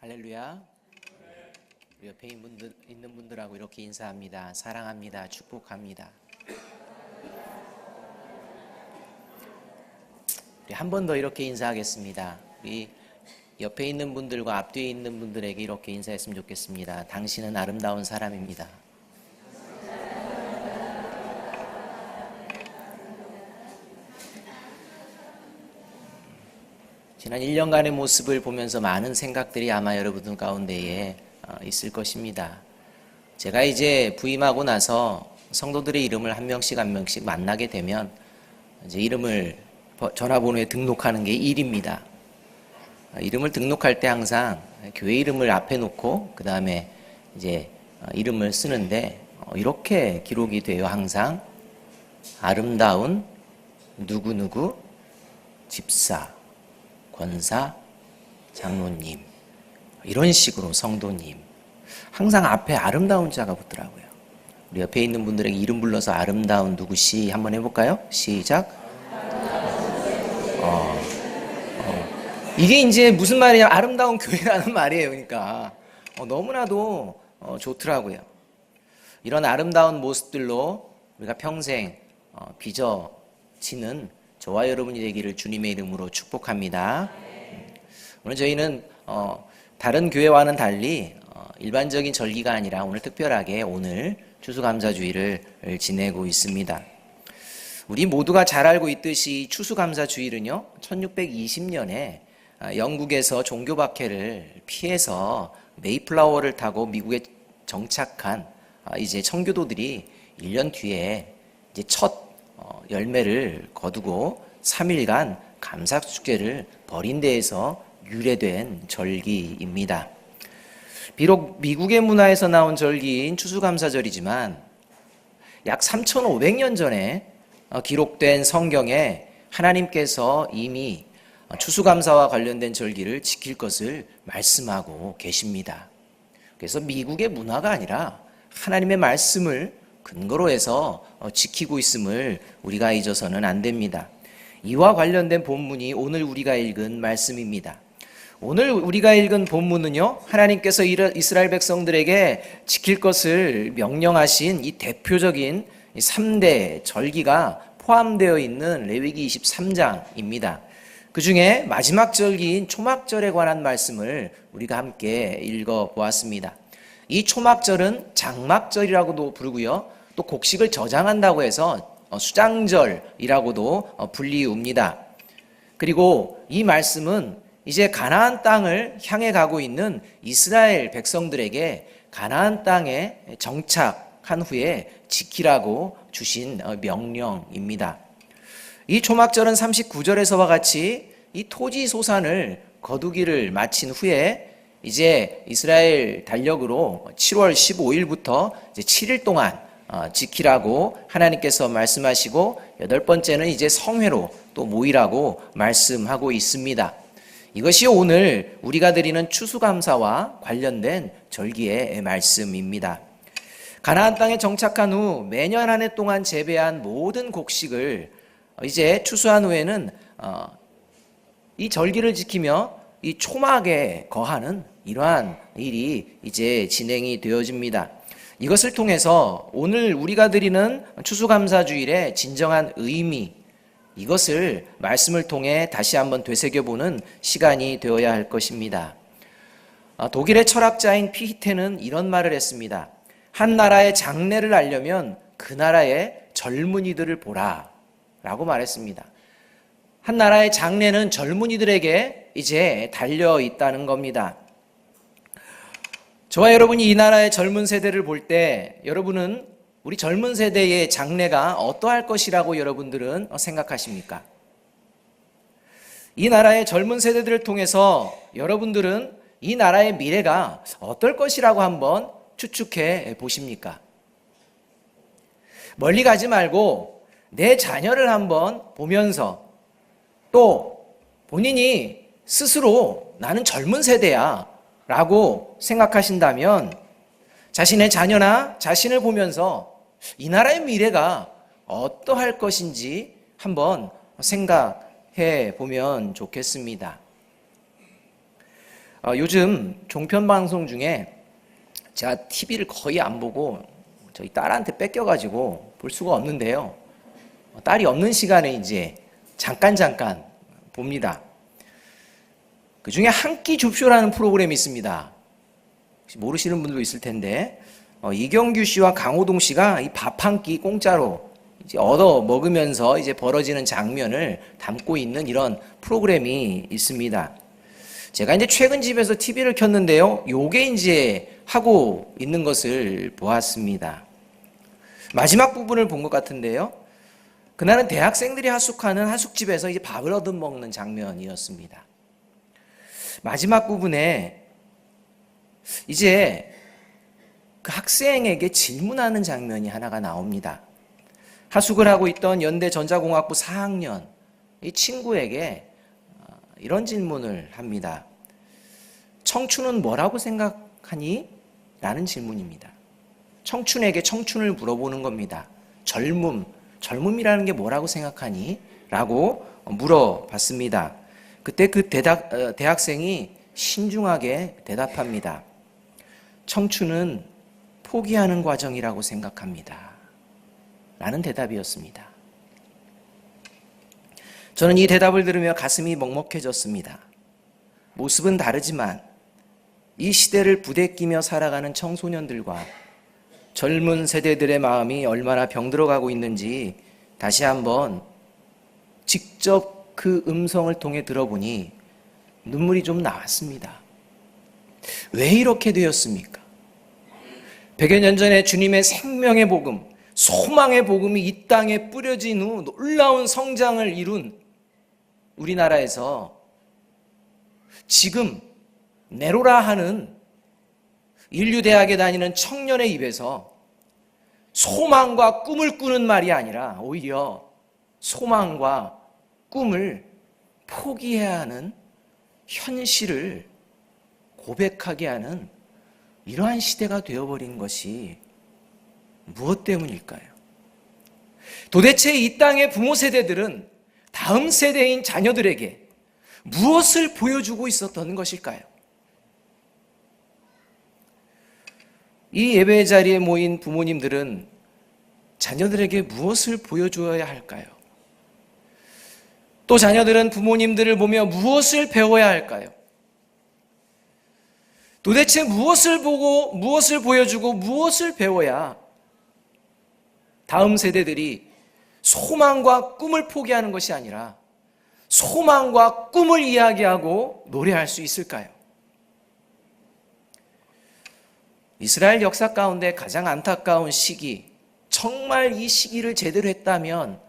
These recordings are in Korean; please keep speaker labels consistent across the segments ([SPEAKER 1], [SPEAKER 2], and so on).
[SPEAKER 1] 할렐루야. 우리 옆에 있는 분들하고 이렇게 인사합니다. 사랑합니다. 축복합니다. 우리 한 번 더 이렇게 인사하겠습니다. 우리 옆에 있는 분들과 앞뒤에 있는 분들에게 이렇게 인사했으면 좋겠습니다. 당신은 아름다운 사람입니다. 지난 1년간의 모습을 보면서 많은 생각들이 아마 여러분 가운데에 있을 것입니다. 제가 이제 부임하고 나서 성도들의 이름을 한 명씩 만나게 되면 이제 이름을 전화번호에 등록하는 게 일입니다. 이름을 등록할 때 항상 교회 이름을 앞에 놓고 그 다음에 이제 이름을 쓰는데 이렇게 기록이 돼요. 항상 아름다운 누구누구 집사, 권사, 장로님, 이런 식으로 성도님, 항상 앞에 아름다운 자가 붙더라고요. 우리 옆에 있는 분들에게 이름 불러서 아름다운 누구시 한번 해볼까요? 시작. 이게 이제 무슨 말이냐, 아름다운 교회라는 말이에요. 그러니까 너무나도 좋더라고요. 이런 아름다운 모습들로 우리가 평생 빚어지는 저와 여러분이 되기를 주님의 이름으로 축복합니다. 오늘 저희는 다른 교회와는 달리 일반적인 절기가 아니라 오늘 특별하게 오늘 추수감사주일을 지내고 있습니다. 우리 모두가 잘 알고 있듯이 추수감사주일은요 1620년에 영국에서 종교박해를 피해서 메이플라워를 타고 미국에 정착한 이제 청교도들이 1년 뒤에 이제 첫 열매를 거두고 3일간 감사축제를 벌인 데에서 유래된 절기입니다. 비록 미국의 문화에서 나온 절기인 추수감사절이지만 약 3,500년 전에 기록된 성경에 하나님께서 이미 추수감사와 관련된 절기를 지킬 것을 말씀하고 계십니다. 그래서 미국의 문화가 아니라 하나님의 말씀을 근거로 해서 지키고 있음을 우리가 잊어서는 안 됩니다. 이와 관련된 본문이 오늘 우리가 읽은 말씀입니다. 오늘 우리가 읽은 본문은요, 하나님께서 이스라엘 백성들에게 지킬 것을 명령하신 이 대표적인 3대 절기가 포함되어 있는 레위기 23장입니다. 그 중에 마지막 절기인 초막절에 관한 말씀을 우리가 함께 읽어보았습니다. 이 초막절은 장막절이라고도 부르고요, 또 곡식을 저장한다고 해서 수장절이라고도 불리웁니다. 그리고 이 말씀은 이제 가나안 땅을 향해 가고 있는 이스라엘 백성들에게 가나안 땅에 정착한 후에 지키라고 주신 명령입니다. 이 초막절은 39절에서와 같이 이 토지 소산을 거두기를 마친 후에 이제 이스라엘 달력으로 7월 15일부터 이제 7일 동안 지키라고 하나님께서 말씀하시고, 8번째는 이제 성회로 또 모이라고 말씀하고 있습니다. 이것이 오늘 우리가 드리는 추수감사와 관련된 절기의 말씀입니다. 가나안 땅에 정착한 후 매년 한 해 동안 재배한 모든 곡식을 이제 추수한 후에는 이 절기를 지키며 이 초막에 거하는 이러한 일이 이제 진행이 되어집니다. 이것을 통해서 오늘 우리가 드리는 추수감사주일의 진정한 의미, 이것을 말씀을 통해 다시 한번 되새겨보는 시간이 되어야 할 것입니다. 독일의 철학자인 피히테는 이런 말을 했습니다. 한 나라의 장래를 알려면 그 나라의 젊은이들을 보라 라고 말했습니다. 한 나라의 장래는 젊은이들에게 이제 달려 있다는 겁니다. 저와 여러분이 이 나라의 젊은 세대를 볼 때 여러분은 우리 젊은 세대의 장래가 어떠할 것이라고 여러분들은 생각하십니까? 이 나라의 젊은 세대들을 통해서 여러분들은 이 나라의 미래가 어떨 것이라고 한번 추측해 보십니까? 멀리 가지 말고 내 자녀를 한번 보면서 또 본인이 스스로 나는 젊은 세대야 라고 생각하신다면 자신의 자녀나 자신을 보면서 이 나라의 미래가 어떠할 것인지 한번 생각해 보면 좋겠습니다. 요즘 종편 방송 중에 제가 TV를 거의 안 보고 저희 딸한테 뺏겨가지고 볼 수가 없는데요. 딸이 없는 시간에 이제 잠깐 봅니다. 그 중에 한 끼 줍쇼라는 프로그램이 있습니다. 혹시 모르시는 분들도 있을 텐데, 이경규 씨와 강호동 씨가 이 밥 한 끼 공짜로 이제 얻어 먹으면서 이제 벌어지는 장면을 담고 있는 이런 프로그램이 있습니다. 제가 이제 최근 집에서 TV를 켰는데요. 요게 이제 하고 있는 것을 보았습니다. 마지막 부분을 본 것 같은데요. 그날은 대학생들이 하숙하는 하숙집에서 이제 밥을 얻어 먹는 장면이었습니다. 마지막 부분에 이제 그 학생에게 질문하는 장면이 하나가 나옵니다. 하숙을 하고 있던 연대 전자공학부 4학년 이 친구에게 이런 질문을 합니다. 청춘은 뭐라고 생각하니? 라는 질문입니다. 청춘에게 청춘을 물어보는 겁니다. 젊음이라는 게 뭐라고 생각하니? 라고 물어봤습니다. 그때 그 대학생이 신중하게 대답합니다. 청춘은 포기하는 과정이라고 생각합니다. 라는 대답이었습니다. 저는 이 대답을 들으며 가슴이 먹먹해졌습니다. 모습은 다르지만 이 시대를 부대끼며 살아가는 청소년들과 젊은 세대들의 마음이 얼마나 병들어가고 있는지 다시 한번 직접 그 음성을 통해 들어보니 눈물이 좀 나왔습니다. 왜 이렇게 되었습니까? 100여 년 전에 주님의 생명의 복음, 소망의 복음이 이 땅에 뿌려진 후 놀라운 성장을 이룬 우리나라에서 지금 네로라 하는 인류대학에 다니는 청년의 입에서 소망과 꿈을 꾸는 말이 아니라 오히려 소망과 꿈을 포기해야 하는 현실을 고백하게 하는 이러한 시대가 되어버린 것이 무엇 때문일까요? 도대체 이 땅의 부모 세대들은 다음 세대인 자녀들에게 무엇을 보여주고 있었던 것일까요? 이 예배 자리에 모인 부모님들은 자녀들에게 무엇을 보여주어야 할까요? 또 자녀들은 부모님들을 보며 무엇을 배워야 할까요? 도대체 무엇을 보고 무엇을 보여주고 무엇을 배워야 다음 세대들이 소망과 꿈을 포기하는 것이 아니라 소망과 꿈을 이야기하고 노래할 수 있을까요? 이스라엘 역사 가운데 가장 안타까운 시기, 정말 이 시기를 제대로 했다면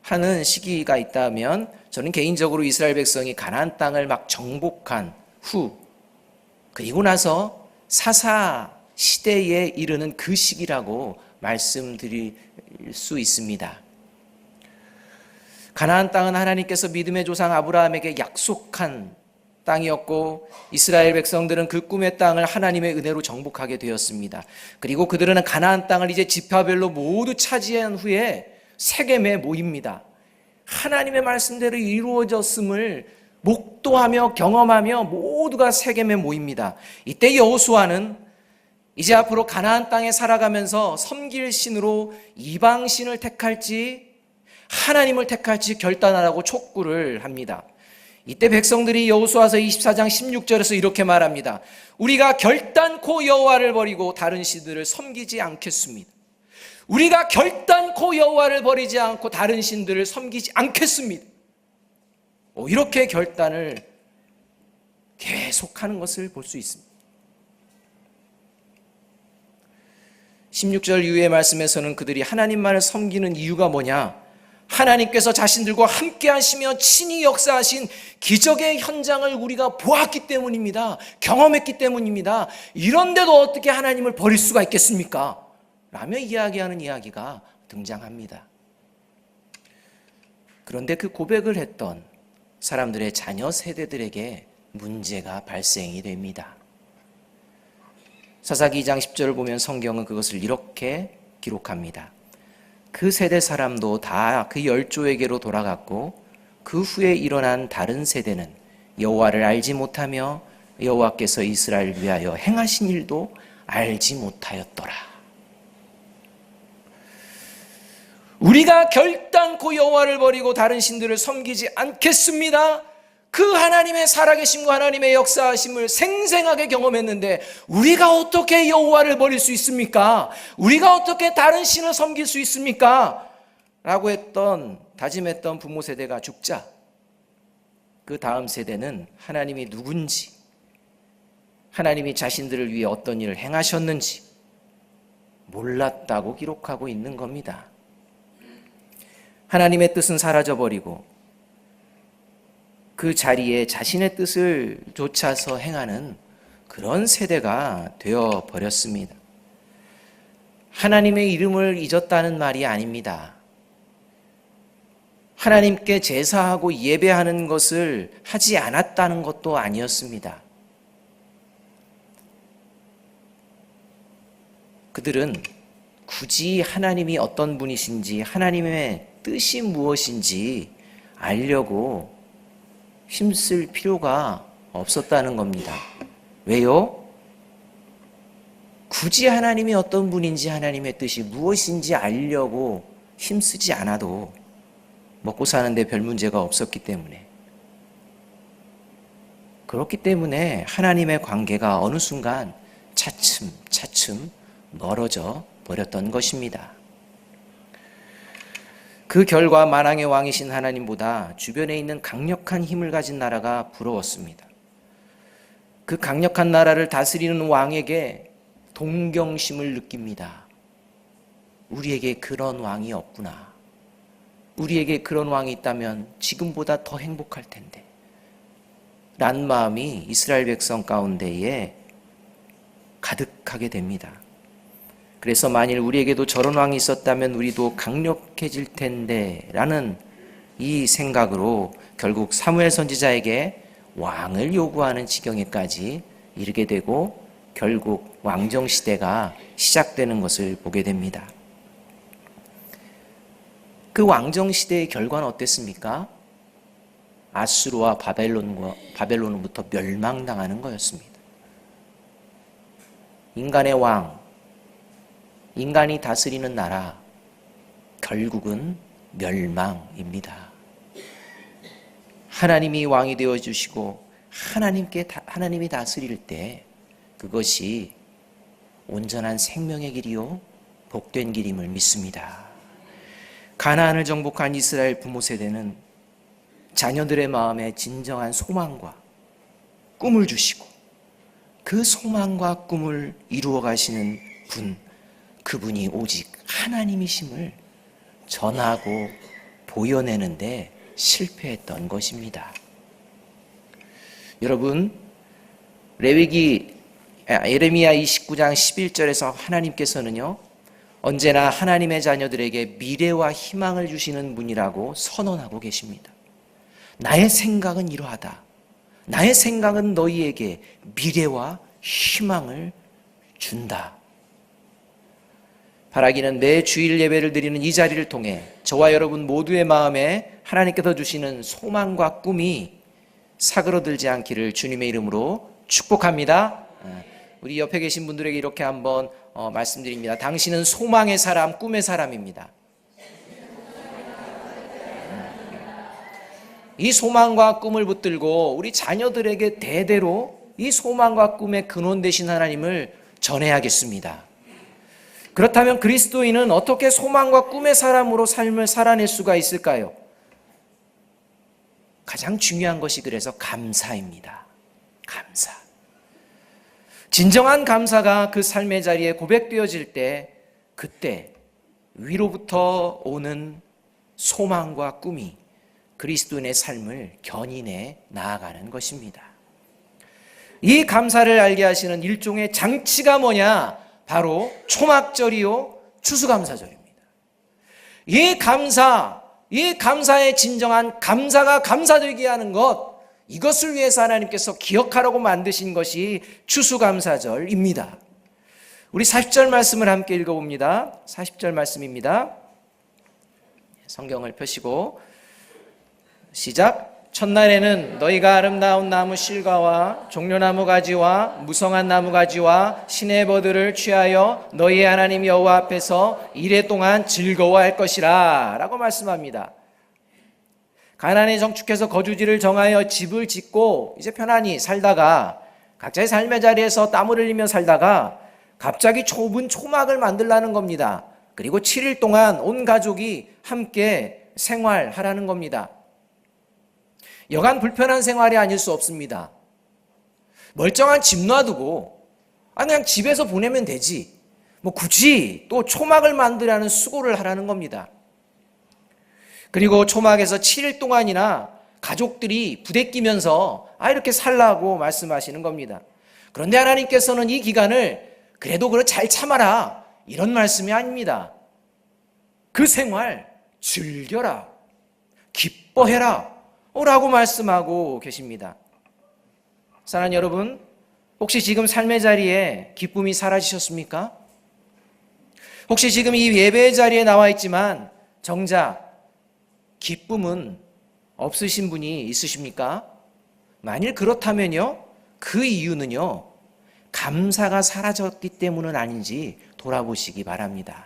[SPEAKER 1] 하는 시기가 있다면 저는 개인적으로 이스라엘 백성이 가나안 땅을 막 정복한 후 그리고 나서 사사 시대에 이르는 그 시기라고 말씀드릴 수 있습니다. 가나안 땅은 하나님께서 믿음의 조상 아브라함에게 약속한 땅이었고 이스라엘 백성들은 그 꿈의 땅을 하나님의 은혜로 정복하게 되었습니다. 그리고 그들은 가나안 땅을 이제 지파별로 모두 차지한 후에 세겜에 모입니다. 하나님의 말씀대로 이루어졌음을 목도하며 경험하며 모두가 세겜에 모입니다. 이때 여호수아는 이제 앞으로 가나안 땅에 살아가면서 섬길 신으로 이방 신을 택할지 하나님을 택할지 결단하라고 촉구를 합니다. 이때 백성들이 여호수아서 24장 16절에서 이렇게 말합니다. 우리가 결단코 여호와를 버리고 다른 신들을 섬기지 않겠습니다. 우리가 결단코 여호와를 버리지 않고 다른 신들을 섬기지 않겠습니다. 이렇게 결단을 계속하는 것을 볼 수 있습니다. 16절 이후의 말씀에서는 그들이 하나님만을 섬기는 이유가 뭐냐? 하나님께서 자신들과 함께 하시며 친히 역사하신 기적의 현장을 우리가 보았기 때문입니다. 경험했기 때문입니다. 이런데도 어떻게 하나님을 버릴 수가 있겠습니까? 라며 이야기하는 이야기가 등장합니다. 그런데 그 고백을 했던 사람들의 자녀 세대들에게 문제가 발생이 됩니다. 사사기 2장 10절을 보면 성경은 그것을 이렇게 기록합니다. 그 세대 사람도 다 그 열조에게로 돌아갔고 그 후에 일어난 다른 세대는 여호와를 알지 못하며 여호와께서 이스라엘을 위하여 행하신 일도 알지 못하였더라. 우리가 결단코 여호와를 버리고 다른 신들을 섬기지 않겠습니다. 그 하나님의 살아계심과 하나님의 역사하심을 생생하게 경험했는데 우리가 어떻게 여호와를 버릴 수 있습니까? 우리가 어떻게 다른 신을 섬길 수 있습니까? 라고 다짐했던 부모 세대가 죽자 그 다음 세대는 하나님이 누군지, 하나님이 자신들을 위해 어떤 일을 행하셨는지 몰랐다고 기록하고 있는 겁니다. 하나님의 뜻은 사라져버리고 그 자리에 자신의 뜻을 좇아서 행하는 그런 세대가 되어버렸습니다. 하나님의 이름을 잊었다는 말이 아닙니다. 하나님께 제사하고 예배하는 것을 하지 않았다는 것도 아니었습니다. 그들은 굳이 하나님이 어떤 분이신지, 하나님의 뜻이 무엇인지 알려고 힘쓸 필요가 없었다는 겁니다. 왜요? 굳이 하나님이 어떤 분인지, 하나님의 뜻이 무엇인지 알려고 힘쓰지 않아도 먹고 사는데 별 문제가 없었기 때문에. 그렇기 때문에 하나님의 관계가 어느 순간 차츰 멀어져 버렸던 것입니다. 그 결과 만왕의 왕이신 하나님보다 주변에 있는 강력한 힘을 가진 나라가 부러웠습니다. 그 강력한 나라를 다스리는 왕에게 동경심을 느낍니다. 우리에게 그런 왕이 없구나. 우리에게 그런 왕이 있다면 지금보다 더 행복할 텐데. 란 마음이 이스라엘 백성 가운데에 가득하게 됩니다. 그래서 만일 우리에게도 저런 왕이 있었다면 우리도 강력해질 텐데 라는 이 생각으로 결국 사무엘 선지자에게 왕을 요구하는 지경에까지 이르게 되고 결국 왕정시대가 시작되는 것을 보게 됩니다. 그 왕정시대의 결과는 어땠습니까? 아수르와 바벨론으로부터 멸망당하는 거였습니다. 인간의 왕, 인간이 다스리는 나라, 결국은 멸망입니다. 하나님이 왕이 되어주시고 하나님이 다스릴 때 그것이 온전한 생명의 길이요 복된 길임을 믿습니다. 가나안을 정복한 이스라엘 부모 세대는 자녀들의 마음에 진정한 소망과 꿈을 주시고 그 소망과 꿈을 이루어 가시는 분, 그분이 오직 하나님이심을 전하고 보여내는데 실패했던 것입니다. 여러분, 예레미야 29장 11절에서 하나님께서는요, 언제나 하나님의 자녀들에게 미래와 희망을 주시는 분이라고 선언하고 계십니다. 나의 생각은 이러하다. 나의 생각은 너희에게 미래와 희망을 준다. 바라기는 매 주일 예배를 드리는 이 자리를 통해 저와 여러분 모두의 마음에 하나님께서 주시는 소망과 꿈이 사그러들지 않기를 주님의 이름으로 축복합니다. 우리 옆에 계신 분들에게 이렇게 한번 말씀드립니다. 당신은 소망의 사람, 꿈의 사람입니다. 이 소망과 꿈을 붙들고 우리 자녀들에게 대대로 이 소망과 꿈의 근원 되신 하나님을 전해야겠습니다. 그렇다면 그리스도인은 어떻게 소망과 꿈의 사람으로 삶을 살아낼 수가 있을까요? 가장 중요한 것이 그래서 감사입니다. 감사. 진정한 감사가 그 삶의 자리에 고백되어질 때 그때 위로부터 오는 소망과 꿈이 그리스도인의 삶을 견인해 나아가는 것입니다. 이 감사를 알게 하시는 일종의 장치가 뭐냐? 바로 초막절이요 추수감사절입니다. 이 감사의 진정한 감사가 감사되게 하는 것, 이것을 위해서 하나님께서 기억하라고 만드신 것이 추수감사절입니다. 우리 40절 말씀을 함께 읽어봅니다. 40절 말씀입니다. 성경을 펴시고 시작. 첫날에는 너희가 아름다운 나무 실과와 종려나무 가지와 무성한 나무 가지와 시내버들을 취하여 너희의 하나님 여호와 앞에서 이레 동안 즐거워할 것이라 라고 말씀합니다. 가나안에 정축해서 거주지를 정하여 집을 짓고 이제 편안히 살다가 각자의 삶의 자리에서 땀을 흘리며 살다가 갑자기 좁은 초막을 만들라는 겁니다. 그리고 7일 동안 온 가족이 함께 생활하라는 겁니다. 여간 불편한 생활이 아닐 수 없습니다. 멀쩡한 집 놔두고 그냥 집에서 보내면 되지, 굳이 또 초막을 만들라는 수고를 하라는 겁니다. 그리고 초막에서 7일 동안이나 가족들이 부대끼면서 이렇게 살라고 말씀하시는 겁니다. 그런데 하나님께서는 이 기간을 그래도 잘 참아라 이런 말씀이 아닙니다. 그 생활 즐겨라, 기뻐해라 라고 말씀하고 계십니다. 사랑하는 여러분, 혹시 지금 삶의 자리에 기쁨이 사라지셨습니까? 혹시 지금 이 예배의 자리에 나와 있지만 정작 기쁨은 없으신 분이 있으십니까? 만일 그렇다면요, 그 이유는요, 감사가 사라졌기 때문은 아닌지 돌아보시기 바랍니다.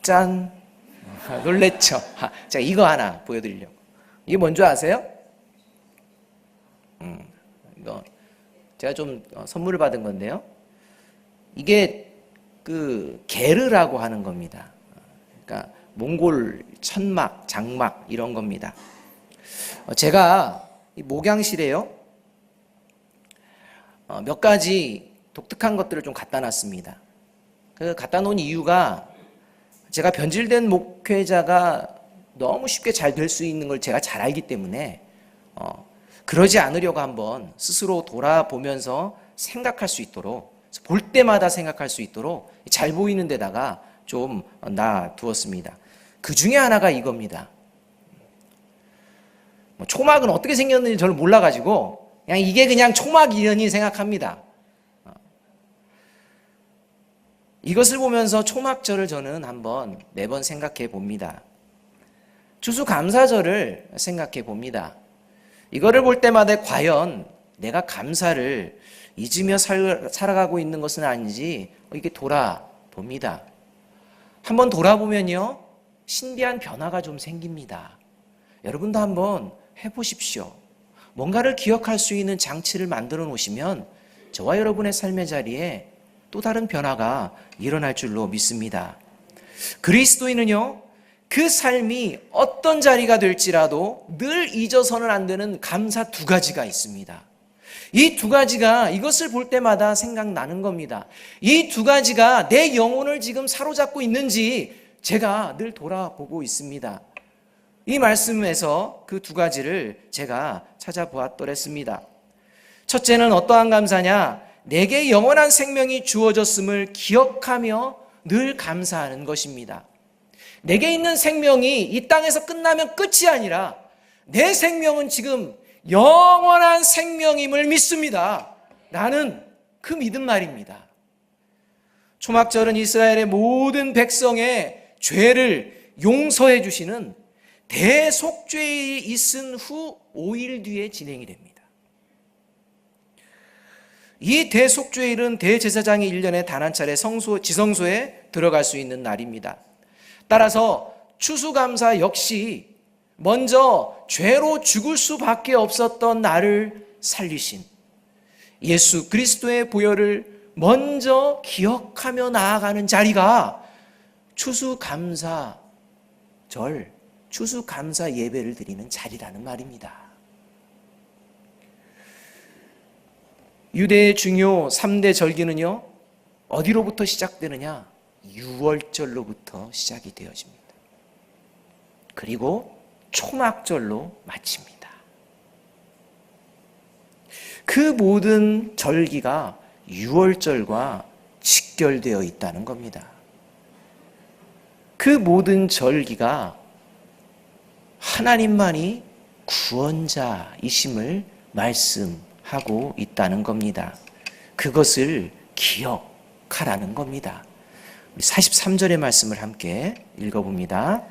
[SPEAKER 1] 짠! 놀랬죠? 자, 이거 하나 보여드리려고. 이게 뭔지 아세요? 이거 제가 좀 선물을 받은 건데요. 이게 게르라고 하는 겁니다. 그러니까 몽골 천막, 장막 이런 겁니다. 제가 이 목양실에요, 몇 가지 독특한 것들을 좀 갖다 놨습니다. 갖다 놓은 이유가 제가 변질된 목회자가 너무 쉽게 잘 될 수 있는 걸 제가 잘 알기 때문에 그러지 않으려고 한번 스스로 돌아보면서 생각할 수 있도록, 볼 때마다 생각할 수 있도록 잘 보이는 데다가 좀 놔두었습니다. 그 중에 하나가 이겁니다. 초막은 어떻게 생겼는지 저는 몰라가지고 그냥 이게 그냥 초막이려니 생각합니다. 이것을 보면서 초막절을 저는 한번 매번 생각해 봅니다. 추수감사절을 생각해 봅니다. 이거를 볼 때마다 과연 내가 감사를 잊으며 살아가고 있는 것은 아닌지 이렇게 돌아봅니다. 한번 돌아보면요, 신비한 변화가 좀 생깁니다. 여러분도 한번 해보십시오. 뭔가를 기억할 수 있는 장치를 만들어 놓으시면 저와 여러분의 삶의 자리에 또 다른 변화가 일어날 줄로 믿습니다. 그리스도인은요, 그 삶이 어떤 자리가 될지라도 늘 잊어서는 안 되는 감사 두 가지가 있습니다. 이 두 가지가 이것을 볼 때마다 생각나는 겁니다. 이 두 가지가 내 영혼을 지금 사로잡고 있는지 제가 늘 돌아보고 있습니다. 이 말씀에서 그 두 가지를 제가 찾아보았더랬습니다. 첫째는 어떠한 감사냐? 내게 영원한 생명이 주어졌음을 기억하며 늘 감사하는 것입니다. 내게 있는 생명이 이 땅에서 끝나면 끝이 아니라 내 생명은 지금 영원한 생명임을 믿습니다. 라는 그 믿음 말입니다. 초막절은 이스라엘의 모든 백성의 죄를 용서해 주시는 대속죄일이 있은 후 5일 뒤에 진행이 됩니다. 이 대속죄일은 대제사장이 1년에 단 한 차례 지성소에 들어갈 수 있는 날입니다. 따라서 추수감사 역시 먼저 죄로 죽을 수밖에 없었던 나를 살리신 예수 그리스도의 보혈을 먼저 기억하며 나아가는 자리가 추수감사절, 추수감사 예배를 드리는 자리라는 말입니다. 유대의 중요 3대 절기는요, 어디로부터 시작되느냐? 6월절로부터 시작이 되어집니다. 그리고 초막절로 마칩니다. 그 모든 절기가 6월절과 직결되어 있다는 겁니다. 그 모든 절기가 하나님만이 구원자이심을 말씀하고 있다는 겁니다. 그것을 기억하라는 겁니다. 43절의 말씀을 함께 읽어봅니다.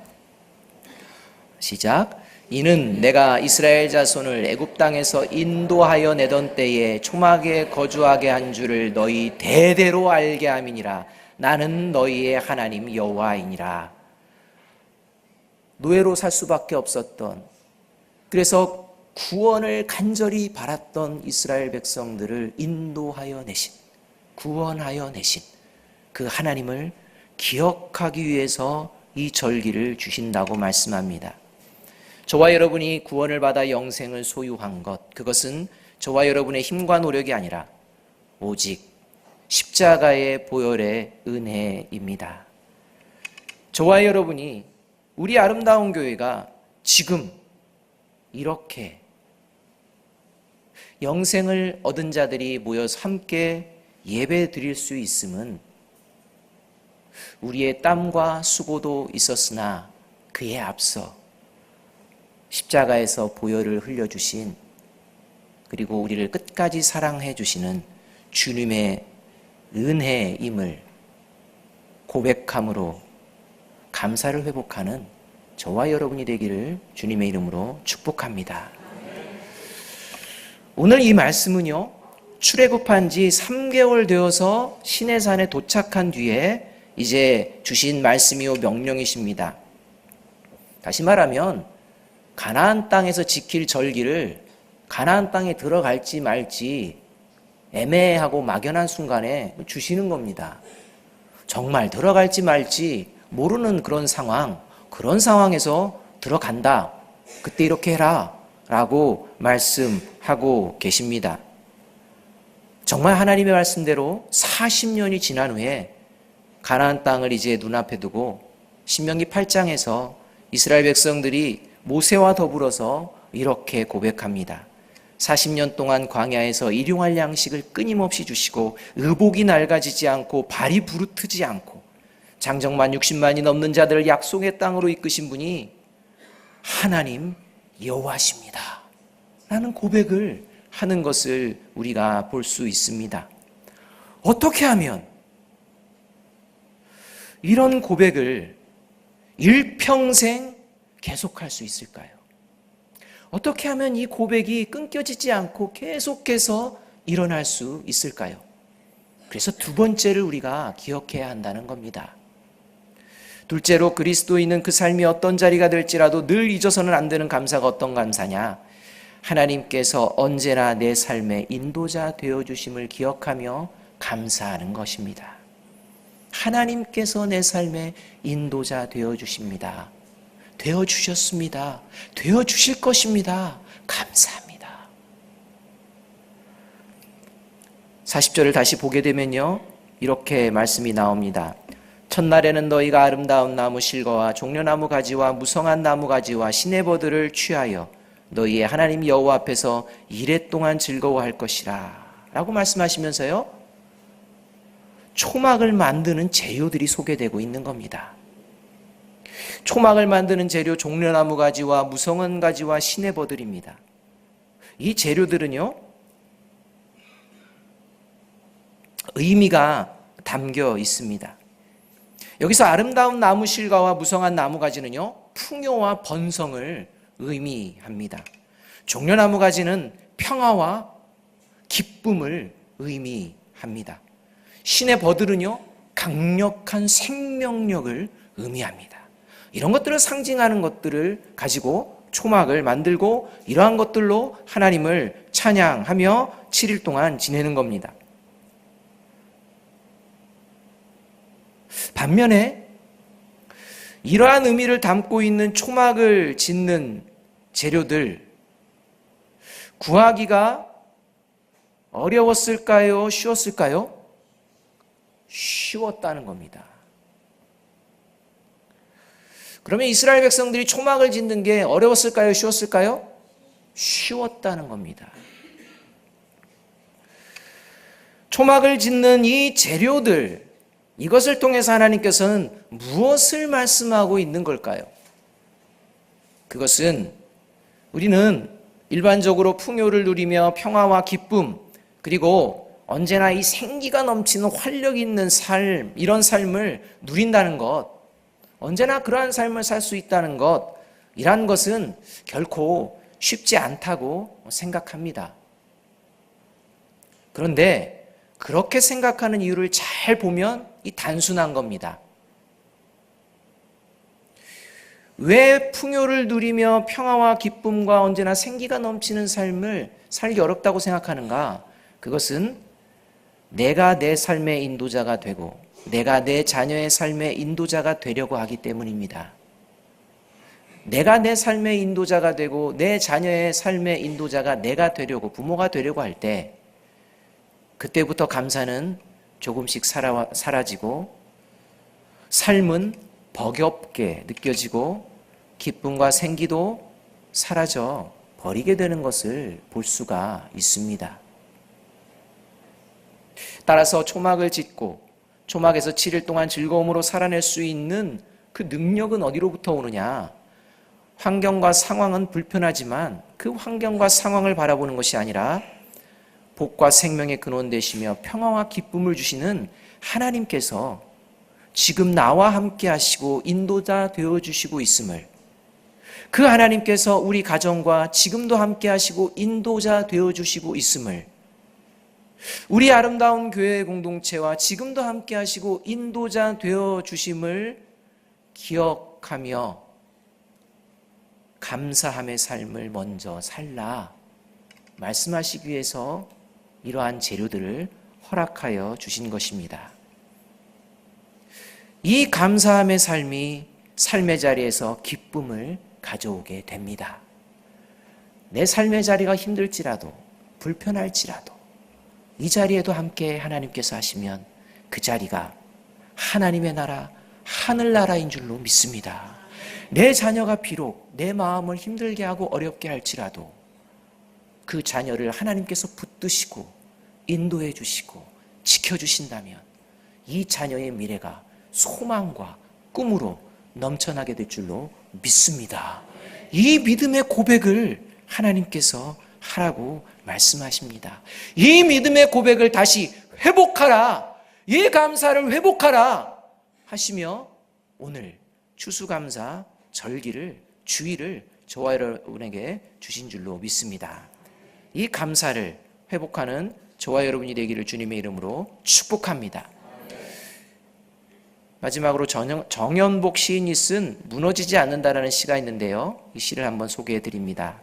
[SPEAKER 1] 시작. 이는 내가 이스라엘 자손을 애굽 땅에서 인도하여 내던 때에 초막에 거주하게 한 줄을 너희 대대로 알게 함이니라. 나는 너희의 하나님 여호와이니라. 노예로 살 수밖에 없었던, 그래서 구원을 간절히 바랐던 이스라엘 백성들을 인도하여 내신, 구원하여 내신 그 하나님을 기억하기 위해서 이 절기를 주신다고 말씀합니다. 저와 여러분이 구원을 받아 영생을 소유한 것, 그것은 저와 여러분의 힘과 노력이 아니라 오직 십자가의 보혈의 은혜입니다. 저와 여러분이, 우리 아름다운 교회가 지금 이렇게 영생을 얻은 자들이 모여서 함께 예배 드릴 수 있음은 우리의 땀과 수고도 있었으나 그에 앞서 십자가에서 보혈을 흘려주신, 그리고 우리를 끝까지 사랑해 주시는 주님의 은혜임을 고백함으로 감사를 회복하는 저와 여러분이 되기를 주님의 이름으로 축복합니다. 오늘 이 말씀은요, 출애굽한 지 3개월 되어서 시내산에 도착한 뒤에 이제 주신 말씀이요 명령이십니다. 다시 말하면 가나안 땅에서 지킬 절기를 가나안 땅에 들어갈지 말지 애매하고 막연한 순간에 주시는 겁니다. 정말 들어갈지 말지 모르는 그런 상황, 그런 상황에서 들어간다. 그때 이렇게 해라 라고 말씀하고 계십니다. 정말 하나님의 말씀대로 40년이 지난 후에 가나안 땅을 이제 눈앞에 두고 신명기 8장에서 이스라엘 백성들이 모세와 더불어서 이렇게 고백합니다. 40년 동안 광야에서 일용할 양식을 끊임없이 주시고 의복이 낡아지지 않고 발이 부르트지 않고 장정만 60만이 넘는 자들을 약속의 땅으로 이끄신 분이 하나님 여호와십니다 라는 고백을 하는 것을 우리가 볼 수 있습니다. 어떻게 하면 이런 고백을 일평생 계속할 수 있을까요? 어떻게 하면 이 고백이 끊겨지지 않고 계속해서 일어날 수 있을까요? 그래서 두 번째를 우리가 기억해야 한다는 겁니다. 둘째로, 그리스도인은 그 삶이 어떤 자리가 될지라도 늘 잊어서는 안 되는 감사가 어떤 감사냐? 하나님께서 언제나 내 삶의 인도자 되어주심을 기억하며 감사하는 것입니다. 하나님께서 내 삶의 인도자 되어주십니다. 되어주셨습니다. 되어주실 것입니다. 감사합니다. 40절을 다시 보게 되면요, 이렇게 말씀이 나옵니다. 첫날에는 너희가 아름다운 나무 실과와 종려나무 가지와 무성한 나무 가지와 시내버들을 취하여 너희의 하나님 여호와 앞에서 이레 동안 즐거워할 것이라 라고 말씀하시면서요, 초막을 만드는 재료들이 소개되고 있는 겁니다. 초막을 만드는 재료, 종려나무 가지와 무성한 가지와 시내버들입니다. 이 재료들은요, 의미가 담겨 있습니다. 여기서 아름다운 나무 실과와 무성한 나무 가지는요, 풍요와 번성을 의미합니다. 종려나무 가지는 평화와 기쁨을 의미합니다. 시내버들은요, 강력한 생명력을 의미합니다. 이런 것들을 상징하는 것들을 가지고 초막을 만들고 이러한 것들로 하나님을 찬양하며 7일 동안 지내는 겁니다. 반면에 이러한 의미를 담고 있는 초막을 짓는 재료들, 구하기가 어려웠을까요? 쉬웠을까요? 쉬웠다는 겁니다. 그러면 이스라엘 백성들이 초막을 짓는 게 어려웠을까요? 쉬웠을까요? 쉬웠다는 겁니다. 초막을 짓는 이 재료들, 이것을 통해서 하나님께서는 무엇을 말씀하고 있는 걸까요? 그것은 우리는 일반적으로 풍요를 누리며 평화와 기쁨, 그리고 언제나 이 생기가 넘치는 활력 있는 삶, 이런 삶을 누린다는 것, 언제나 그러한 삶을 살 수 있다는 것, 이란 것은 결코 쉽지 않다고 생각합니다. 그런데 그렇게 생각하는 이유를 잘 보면 이 단순한 겁니다. 왜 풍요를 누리며 평화와 기쁨과 언제나 생기가 넘치는 삶을 살기 어렵다고 생각하는가? 그것은 내가 내 삶의 인도자가 되고 내가 내 자녀의 삶의 인도자가 되려고 하기 때문입니다. 내가 내 삶의 인도자가 되고 내 자녀의 삶의 인도자가 내가 되려고, 부모가 되려고 할 때 그때부터 감사는 조금씩 사라지고 삶은 버겁게 느껴지고 기쁨과 생기도 사라져 버리게 되는 것을 볼 수가 있습니다. 따라서 초막을 짓고 초막에서 7일 동안 즐거움으로 살아낼 수 있는 그 능력은 어디로부터 오느냐? 환경과 상황은 불편하지만 그 환경과 상황을 바라보는 것이 아니라 복과 생명의 근원 되시며 평화와 기쁨을 주시는 하나님께서 지금 나와 함께 하시고 인도자 되어주시고 있음을, 그 하나님께서 우리 가정과 지금도 함께 하시고 인도자 되어주시고 있음을, 우리 아름다운 교회 공동체와 지금도 함께 하시고 인도자 되어주심을 기억하며 감사함의 삶을 먼저 살라 말씀하시기 위해서 이러한 재료들을 허락하여 주신 것입니다. 이 감사함의 삶이 삶의 자리에서 기쁨을 가져오게 됩니다. 내 삶의 자리가 힘들지라도 불편할지라도 이 자리에도 함께 하나님께서 하시면 그 자리가 하나님의 나라, 하늘나라인 줄로 믿습니다. 내 자녀가 비록 내 마음을 힘들게 하고 어렵게 할지라도 그 자녀를 하나님께서 붙드시고 인도해 주시고 지켜주신다면 이 자녀의 미래가 소망과 꿈으로 넘쳐나게 될 줄로 믿습니다. 이 믿음의 고백을 하나님께서 하라고 말씀하십니다. 이 믿음의 고백을 다시 회복하라, 이 감사를 회복하라 하시며 오늘 추수감사 절기를, 주일을 저와 여러분에게 주신 줄로 믿습니다. 이 감사를 회복하는 저와 여러분이 되기를 주님의 이름으로 축복합니다. 마지막으로 정연복 시인이 쓴 무너지지 않는다라는 시가 있는데요, 이 시를 한번 소개해 드립니다.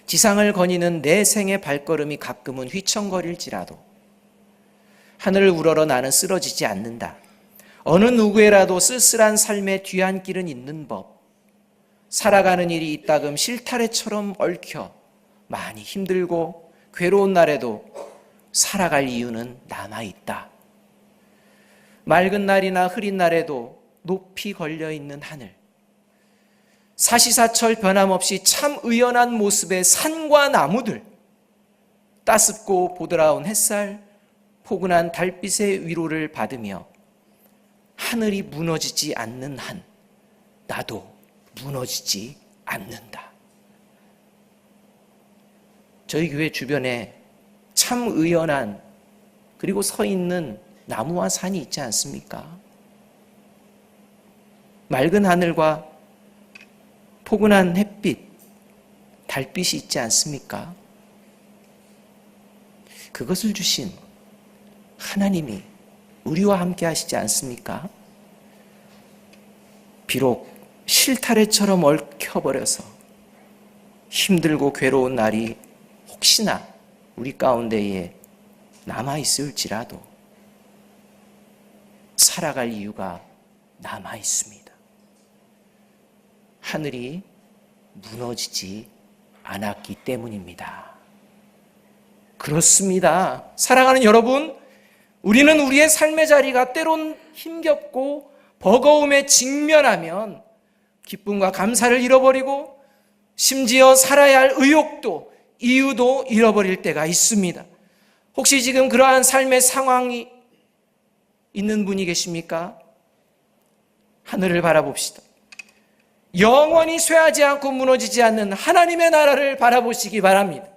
[SPEAKER 1] 지상을 거니는 내 생의 발걸음이 가끔은 휘청거릴지라도 하늘을 우러러 나는 쓰러지지 않는다. 어느 누구에라도 쓸쓸한 삶의 뒤안길은 있는 법. 살아가는 일이 이따금 실타래처럼 얽혀 많이 힘들고 괴로운 날에도 살아갈 이유는 남아있다. 맑은 날이나 흐린 날에도 높이 걸려있는 하늘. 사시사철 변함없이 참 의연한 모습의 산과 나무들. 따숩고 보드라운 햇살, 포근한 달빛의 위로를 받으며 하늘이 무너지지 않는 한 나도 무너지지 않는다. 저희 교회 주변에 참 의연한 그리고 서 있는 나무와 산이 있지 않습니까? 맑은 하늘과 포근한 햇빛, 달빛이 있지 않습니까? 그것을 주신 하나님이 우리와 함께 하시지 않습니까? 비록 실타래처럼 얽혀버려서 힘들고 괴로운 날이 혹시나 우리 가운데에 남아있을지라도 살아갈 이유가 남아있습니다. 하늘이 무너지지 않았기 때문입니다. 그렇습니다. 사랑하는 여러분, 우리는 우리의 삶의 자리가 때론 힘겹고 버거움에 직면하면 기쁨과 감사를 잃어버리고 심지어 살아야 할 의욕도 이유도 잃어버릴 때가 있습니다. 혹시 지금 그러한 삶의 상황이 있는 분이 계십니까? 하늘을 바라봅시다. 영원히 쇠하지 않고 무너지지 않는 하나님의 나라를 바라보시기 바랍니다.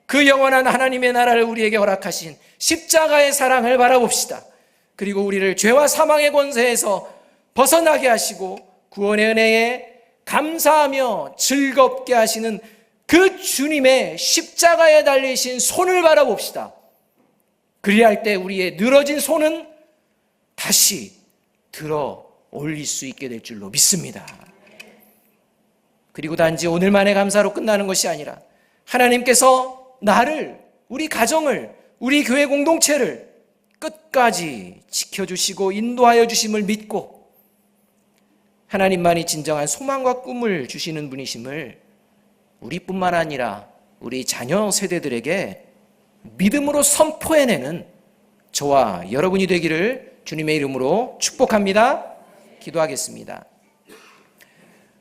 [SPEAKER 1] 그 영원한 하나님의 나라를 우리에게 허락하신 십자가의 사랑을 바라봅시다. 그리고 우리를 죄와 사망의 권세에서 벗어나게 하시고 구원의 은혜에 감사하며 즐겁게 하시는 그 주님의 십자가에 달리신 손을 바라봅시다. 그리할 때 우리의 늘어진 손은 다시 들어 올릴 수 있게 될 줄로 믿습니다. 그리고 단지 오늘만의 감사로 끝나는 것이 아니라 하나님께서 나를, 우리 가정을, 우리 교회 공동체를 끝까지 지켜주시고 인도하여 주심을 믿고 하나님만이 진정한 소망과 꿈을 주시는 분이심을 우리뿐만 아니라 우리 자녀 세대들에게 믿음으로 선포해내는 저와 여러분이 되기를 주님의 이름으로 축복합니다. 기도하겠습니다.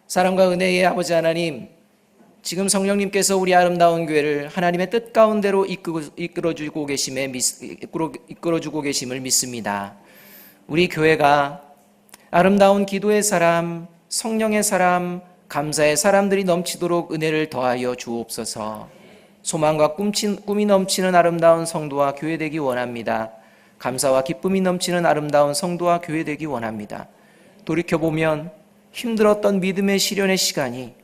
[SPEAKER 1] 사랑과 은혜의 아버지 하나님, 지금 성령님께서 우리 아름다운 교회를 하나님의 뜻 가운데로 이끌어주고 계심을 믿습니다. 우리 교회가 아름다운 기도의 사람, 성령의 사람, 감사의 사람들이 넘치도록 은혜를 더하여 주옵소서. 소망과 꿈이 넘치는 아름다운 성도와 교회 되기 원합니다. 감사와 기쁨이 넘치는 아름다운 성도와 교회 되기 원합니다. 돌이켜보면 힘들었던 믿음의 시련의 시간이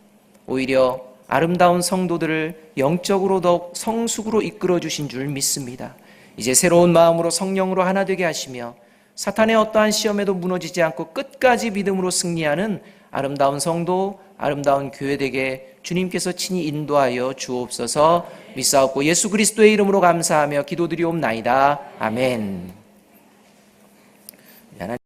[SPEAKER 1] 오히려 아름다운 성도들을 영적으로 더욱 성숙으로 이끌어 주신 줄 믿습니다. 이제 새로운 마음으로 성령으로 하나 되게 하시며 사탄의 어떠한 시험에도 무너지지 않고 끝까지 믿음으로 승리하는 아름다운 성도, 아름다운 교회 되게 주님께서 친히 인도하여 주옵소서. 믿사옵고 예수 그리스도의 이름으로 감사하며 기도드리옵나이다. 아멘.